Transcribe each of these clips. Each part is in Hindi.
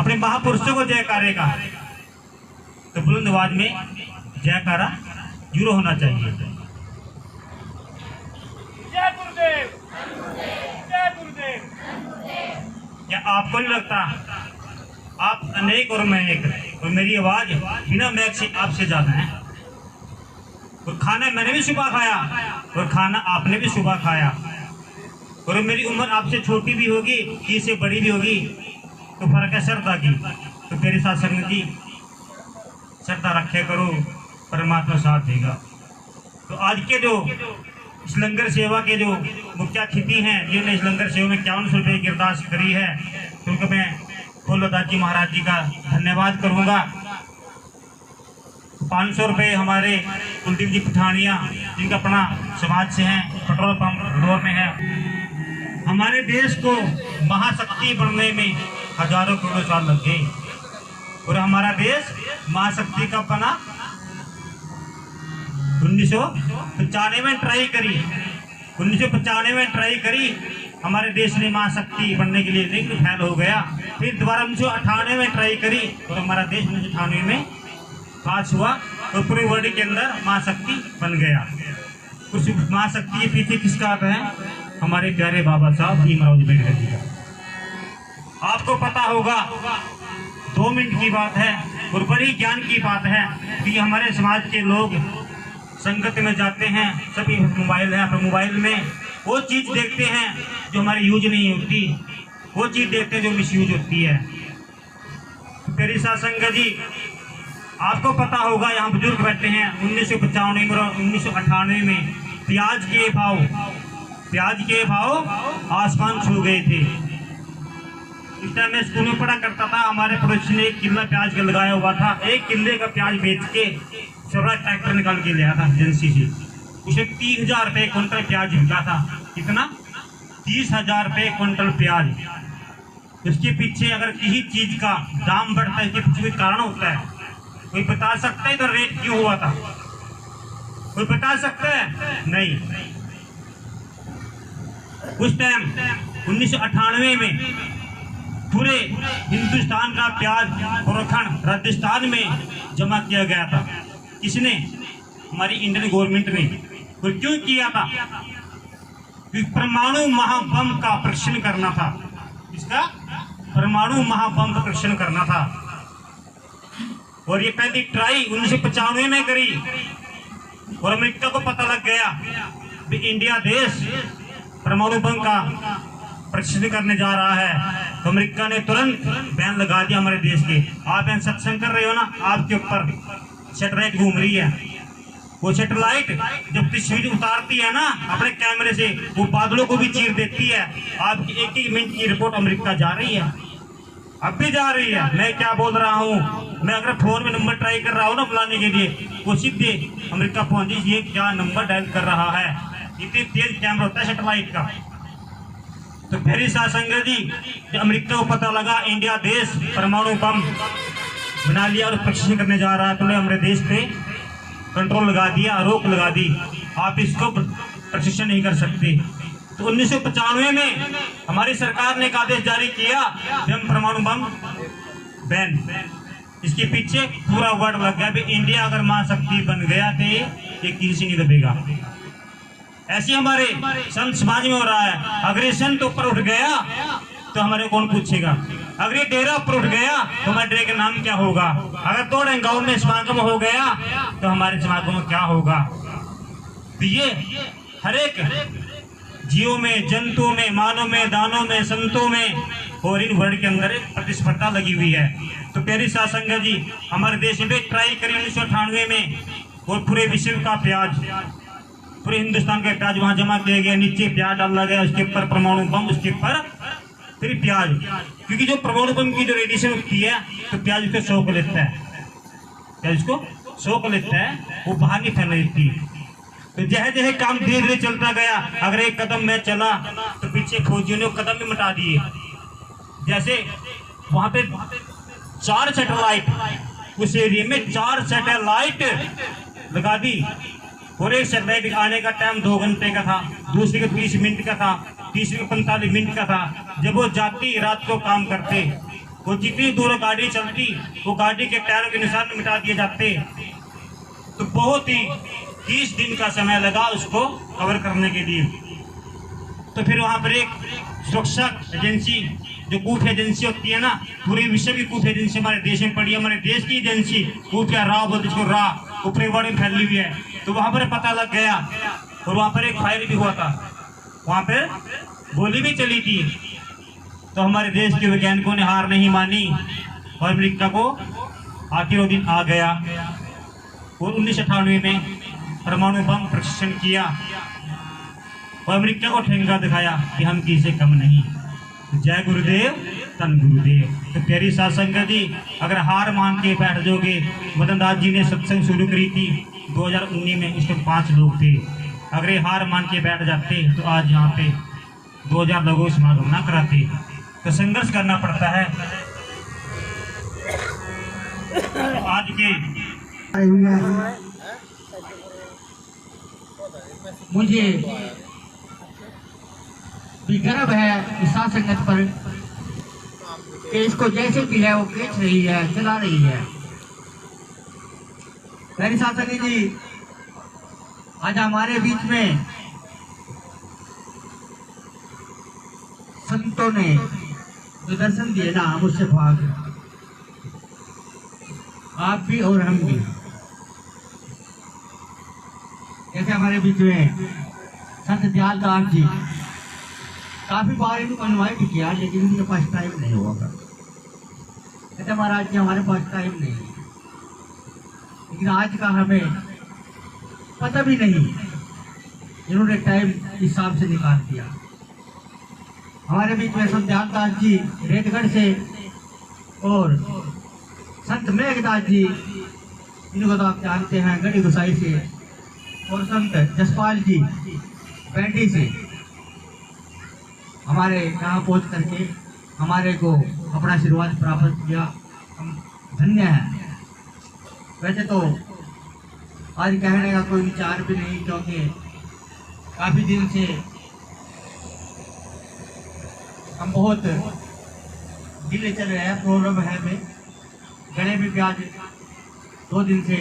अपने महापुरुषों को जयकारे का, तो बुलंद आवाज में जयकारा जरूर होना चाहिए। जय गुरुदेव, जय गुरुदेव। क्या आपको नहीं लगता आप अनेक और मैं एक, और मेरी आवाज बिना मैक से आपसे ज्यादा है? और खाना मैंने भी सुबह खाया और खाना आपने भी सुबह खाया, और मेरी उम्र आपसे छोटी भी होगी, इससे बड़ी भी होगी, तो फर्क है श्रद्धा की। तो तेरे साथ संगत जी श्रद्धा रखे करो, परमात्मा साथ देगा। तो आज के जो इस लंगर सेवा के जो मुख्य अतिथि हैं, जिन्होंने इस लंगर सेवा में 51 रुपये की अरदास करी है, तो उनको मैं फूलदास जी महाराज जी का धन्यवाद करूँगा। 500 रुपये हमारे कुलदीप जी पठानिया, जिनका अपना समाज से हैं, पेट्रोल पंप डोर में है। हमारे देश को महाशक्ति बनने में हजारों करोड़ों साल लग गए, और हमारा देश महाशक्ति का बना 1995 में ट्राई करी, 1995 में ट्राई करी हमारे देश ने महाशक्ति बनने के लिए, लेकिन फेल हो गया। फिर दोबारा 1998 में ट्राई करी और हमारा देश 1998 में पास हुआ और पूरे वर्ल्ड के अंदर महाशक्ति बन गया। उस महाशक्ति के पीछे किसका हाथ है? हमारे प्यारे बाबा साहब भीमराव अम्बेडकर जी का। आपको पता होगा, 2 मिनट की बात है और बड़ी ज्ञान की बात है कि हमारे समाज के लोग संगत में जाते हैं, सभी मोबाइल है, अपने मोबाइल में वो चीज़ देखते हैं जो हमारी यूज नहीं होती, वो चीज़ देखते हैं जो मिसयूज होती है। तेरी साथ संगत जी, आपको पता होगा, यहाँ बुजुर्ग बैठे हैं, 1995 और 1998 में प्याज के भाव आसमान छू गए थे। इस टाइम मैं स्कूल में पढ़ा करता था, हमारे पड़ोसी ने 1 किला प्याज का लगाया हुआ था। 1 किले का प्याज बेच के स्वराज ट्रैक्टर निकाल के लिया था एजेंसी से। उसे 30,000 रुपये क्विंटल प्याज बिका था। कितना? 30,000 रुपये क्विंटल प्याज। इसके पीछे अगर किसी चीज का दाम बढ़ता है, इसके पीछे कोई कारण होता है? कोई बता सकता है तो रेट क्यों हुआ था? कोई बता सकता है? नहीं। उस टाइम 1998 में पूरे हिंदुस्तान का प्याज गोरखंड राजस्थान में जमा किया गया था। किसने? हमारी इंडियन गवर्नमेंट ने। तो क्यों किया था? क्योंकि परमाणु महाबम का परीक्षण करना था। इसका परमाणु महाबम का परीक्षण करना था, और ये पहली ट्राई 1995 में करी, और अमेरिका को पता लग गया कि इंडिया देश परमाणु बम का परीक्षण करने जा रहा है। तो अमेरिका ने तुरंत बैन लगा दिया हमारे देश के। आप यहाँ सत्संग कर रहे हो ना, आपके ऊपर सैटेलाइट घूम रही है। वो सैटेलाइट जब तस्वीर उतारती है ना अपने कैमरे से, वो बादलों को भी चीर देती है। आपकी 1-1 मिनट की रिपोर्ट अमेरिका जा रही है, अब भी जा रही है। मैं क्या बोल रहा हूँ, मैं अगर फोन में नंबर ट्राई कर रहा हूँ ना बुलाने के लिए, वो सीधे अमेरिका पहुंची, ये क्या नंबर डायल कर रहा है। इतनी तेज कैमरा होता है सैटेलाइट का। तो मेरी साथ संगत जी, जब अमेरिका को पता लगा इंडिया देश परमाणु बम बना लिया और परीक्षण करने जा रहा है, तो हमारे देश पे कंट्रोल लगा दिया, रोक लगा दी। आप इसको परीक्षण नहीं कर सकते। तो 1995 में हमारी सरकार ने एक आदेश जारी किया कि हम परमाणु बम बैन। इसके पीछे पूरा वर्ड लग गया, इंडिया अगर महाशक्ति बन गया तो ये किसी से नहीं दबेगा। ऐसे हमारे संत समाज में हो रहा है। अगर ये संत ऊपर उठ गया तो हमारे कौन पूछेगा? अगर ये डेरा ऊपर उठ गया तो हमारे डेरे का नाम क्या होगा? अगर 2 गांव में समागम हो गया तो हमारे समागम में क्या होगा? तो ये हर एक जीवों में, जंतुओं में, मानव में, दानों में, संतों में और इन वर्ल्ड के अंदर एक प्रतिस्पर्धा लगी हुई है। तो प्यारी साथ संगत जी, हमारे देश में ट्राई करी 1998 में, और पूरे विश्व का प्याज, पूरे हिंदुस्तान का प्याज वहां जमा किया गया। नीचे प्याज डाला गया, उसके ऊपर परमाणु बम, उसके ऊपर फिर प्याज। क्योंकि जो परमाणु बम की जो रेडिएशन होती है तो प्याज उसको सोख लेता है, प्याज उसको सोख लेता है, वो बाहर नहीं फैलने देती। तो जैसे जैसे काम धीरे धीरे चलता गया, अगर एक कदम में चला तो पीछे फौजियों ने कदम भी मिटा दिए। जैसे वहां पे 4 सैटेलाइट, उस एरिया में 4 सैटेलाइट लगा दी, और एक सैटेलाइट आने का टाइम 2 घंटे का था, दूसरे का 30 मिनट का था, तीसरे का 45 मिनट का था। जब वो जाती रात को काम करते वो जितनी दूर गाड़ी चलती वो गाड़ी के टायरों के निशान मिटा दिए जाते। तो बहुत ही 30 दिन का समय लगा उसको कवर करने के लिए। तो फिर वहां पर एक सुरक्षा एजेंसी, जो कूफ एजेंसी होती है ना, पूरे विश्व की कूफ एजेंसी हमारे देश में पड़ी है, हमारे देश की एजेंसी कूफ या रा बोलते जिसको रा, वो पूरे वर्ल्ड में फैली हुई है। तो वहां पर पता लग गया और वहां पर एक फायर भी हुआ था, वहां पर गोली भी चली थी। तो हमारे देश के वैज्ञानिकों ने हार नहीं मानी और अमेरिका को आखिर वो दिन आ गया और 1998 में परमाणु बम प्रशिक्षण किया और अमेरिका को ठेंगा दिखाया कि हम किसी कम नहीं। जय गुरुदेव, तन गुरुदेव। तो प्यारी साध संगत जी, अगर हार मान के बैठ जाओगे, मदन दास जी ने सत्संग शुरू करी थी 2019 में, उसमें 5 लोग थे। अगर ये हार मान के बैठ जाते तो आज यहाँ पे 2000 लोगों समागम ना कराते। तो संघर्ष करना पड़ता है। तो आज के मुझे भी गर्व है इस साध संगत पर कि इसको जैसे भी है वो खींच रही है, चला रही है। मेरी साध संगत जी, आज हमारे बीच में संतों ने जो दर्शन दिए ना, हम उससे भाग, आप भी और हम भी। जैसे हमारे बीच में संत दयाल दास जी, काफी बार इनको इन्वाइट किया लेकिन उनके पास टाइम नहीं हुआ। कहते महाराज जी हमारे पास टाइम नहीं है, लेकिन आज का हमें पता भी नहीं, इन्होंने टाइम हिसाब से निकाल दिया। हमारे बीच में संत दयाल दास जी रेतगढ़ से और संत मेघदास जी, इनको तो आप जानते हैं, गढ़ी गुसाई से, और संत जसपाल जी पैंटी से हमारे यहाँ पहुँच करके हमारे को अपना आशीर्वाद प्राप्त किया। हम धन्य हैं। वैसे तो आज कहने का कोई विचार भी नहीं, क्योंकि काफ़ी दिन से हम बहुत ढीले चल रहे हैं। प्रॉब्लम है में गले में भी आज 2 दिन से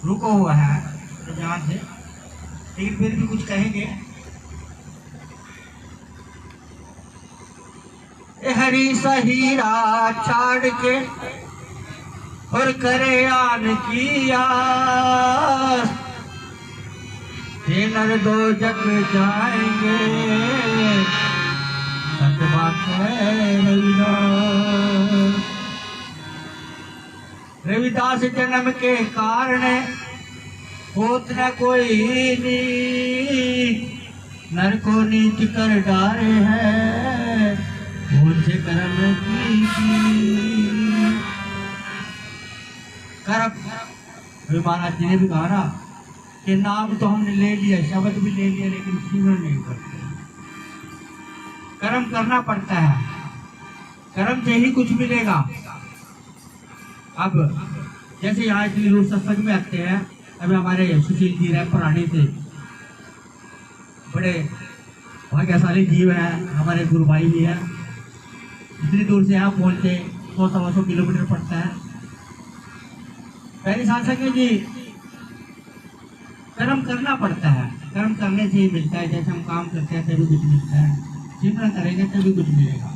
रुको हुआ है रुझान से, लेकिन फिर भी कुछ कहेंगे। हरी सहीरा छाड़ के और करे आन की आस, ये नर 2 जग जाएंगे, सत बात है रविदास। रविदास जन्म के कारण होत न कोई नी, नर को नीच कर डारे हैं, मुझे कर्म की कर्म। महाराज जी ने भी कहा ना कि नाम तो हमने ले लिया, शब्द भी ले लिया, लेकिन सिमरन नहीं करते। कर्म करना पड़ता है, कर्म से ही कुछ मिलेगा। अब जैसे यहाँ इतनी लोग सत्संग में आते हैं, अभी हमारे सुशील जी रायपुरानी से बड़े भाग्यशाली जीव हैं, हमारे गुरु भाई भी हैं। इतनी दूर से यहाँ पहुँचते 100-125 किलोमीटर पड़ता है। पहली साथ संगत जी, कर्म करना पड़ता है, कर्म करने से ही मिलता है। जैसे हम काम करते हैं तभी कुछ मिलता है, सिमरन करेंगे तभी कुछ मिलेगा।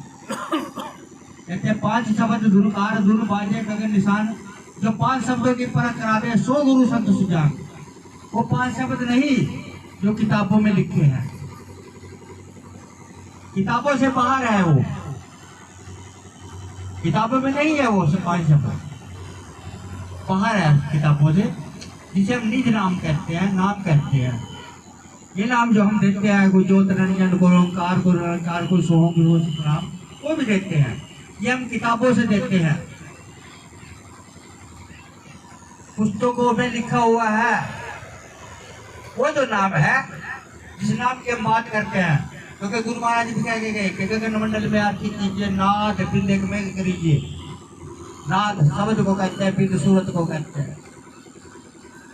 कहते हैं 5 शब्द धुनकार धुन बाजे गगन निशान, जो 5 शब्दों की परख कराते हैं 100 गुरु संत सुजान। वो 5 शब्द नहीं जो किताबों में लिखे हैं, किताबों से बाहर है, वो किताबों में नहीं है। वो 5 शब्द बाहर है किताबों से, जिसे हम निज नाम कहते हैं, नाम कहते हैं। ये नाम जो हम देते हैं, कोई ज्योत रंजन, कोई ओंकार, कोई निरंकार, कोई सोहम, कोई सतनाम, वो भी देते हैं। ये हम किताबों से देते हैं। पुस्तकों में लिखा हुआ है वो जो नाम है, जिस नाम की हम बात करते हैं। क्योंकि गुरु महाराज भी कह के गए कि गगन मंडल में आरती कीजिए, नाद बिंद में करिए। नाद शब्द को कहते हैं, बिंद सूरत को कहते हैं।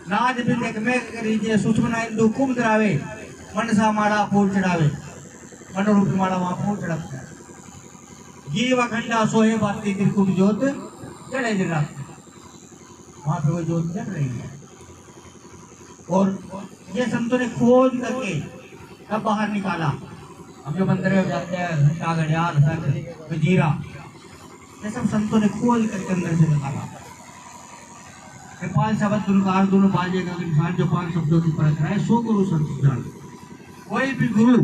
नाद बिंद में करिए, सूक्ष्म इंदु कुम द्रावे, मनसा माड़ा फूल चढ़ावे, मनोरूप माड़ा वहां फूल चढ़ाता है। ये वखंडा सोहे बाती त्रिकुट ज्योत जड़े दिन रात वहां पे वो ज्योत जल रही है। और ये संतों ने खोज करके तब बाहर निकाला। हम जो मंदिर में जाते हैं घंटा घड़ियाल गजीरा, ये सब संतों ने खोज करके अंदर से निकाला। 5 शब्द गुरुकार दोनों बाजेगा इंसान जो 5 शब्दों की परख रहा है, 100 गुरु संत जान। कोई भी गुरु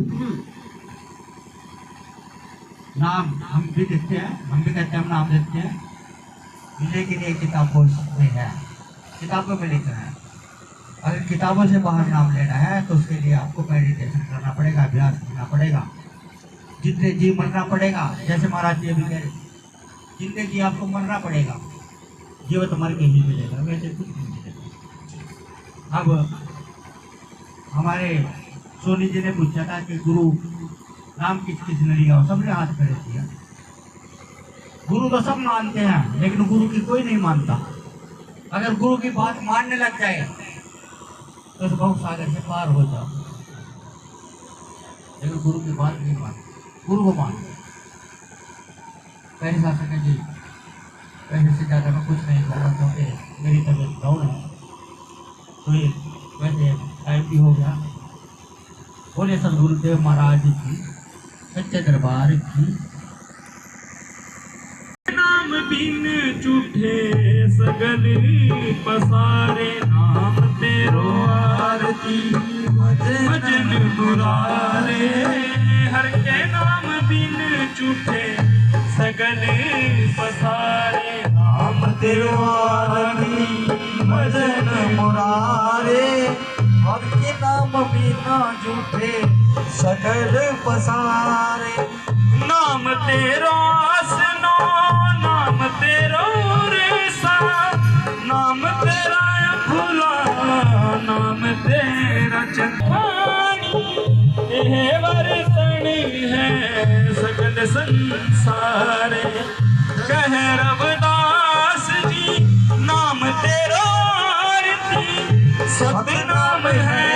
नाम हम भी देखते हैं, हम भी कहते हैं, हम नाम देखते हैं, लेकिन ये किताबों में है, किताबों में लिखा है। अगर किताबों से बाहर नाम लेना है तो उसके लिए आपको मेडिटेशन करना पड़ेगा, अभ्यास करना पड़ेगा, जितने जी मरना पड़ेगा। जैसे महाराज जी अभी कह रहे, जितने जी आपको मरना पड़ेगा, जीवत मर के ही मिलेगा, वैसे कुछ नहीं मिलेगा। अब हमारे सोनी जी ने पूछा था कि गुरु नाम किस किस ने लिया, सबने हाथ खड़े किया। गुरु तो सब मानते हैं, लेकिन गुरु की कोई नहीं मानता। अगर गुरु की बात मानने लग जाए तो इस भव सागर से पार हो जाओ, लेकिन गुरु की बात नहीं मान, गुरु को मान। पहले शासक जी पहले से ज़्यादा मैं कुछ नहीं कर रहा क्योंकि मेरी तबीयत डाउन है, तो ये वैसे टाइम भी हो गया। बोले सदगुरुदेव महाराज की सच्चे दरबार की। नाम बिन झूठे सगल पसारे, नाम तेरो आरती भजन मुरारे। हर के नाम बिन झूठे सगल पसारे, नाम तेरो आरती भजन मुरारे। हर के नाम बिना झूठे सकल पसारे, नाम तेरो आसनो, नाम तेरो रेसा, नाम तेरा भुला, नाम तेरा चंदानी। यह वर्तन है सकल संसारे। कह रविदास जी नाम तेरो आरती, सतनाम है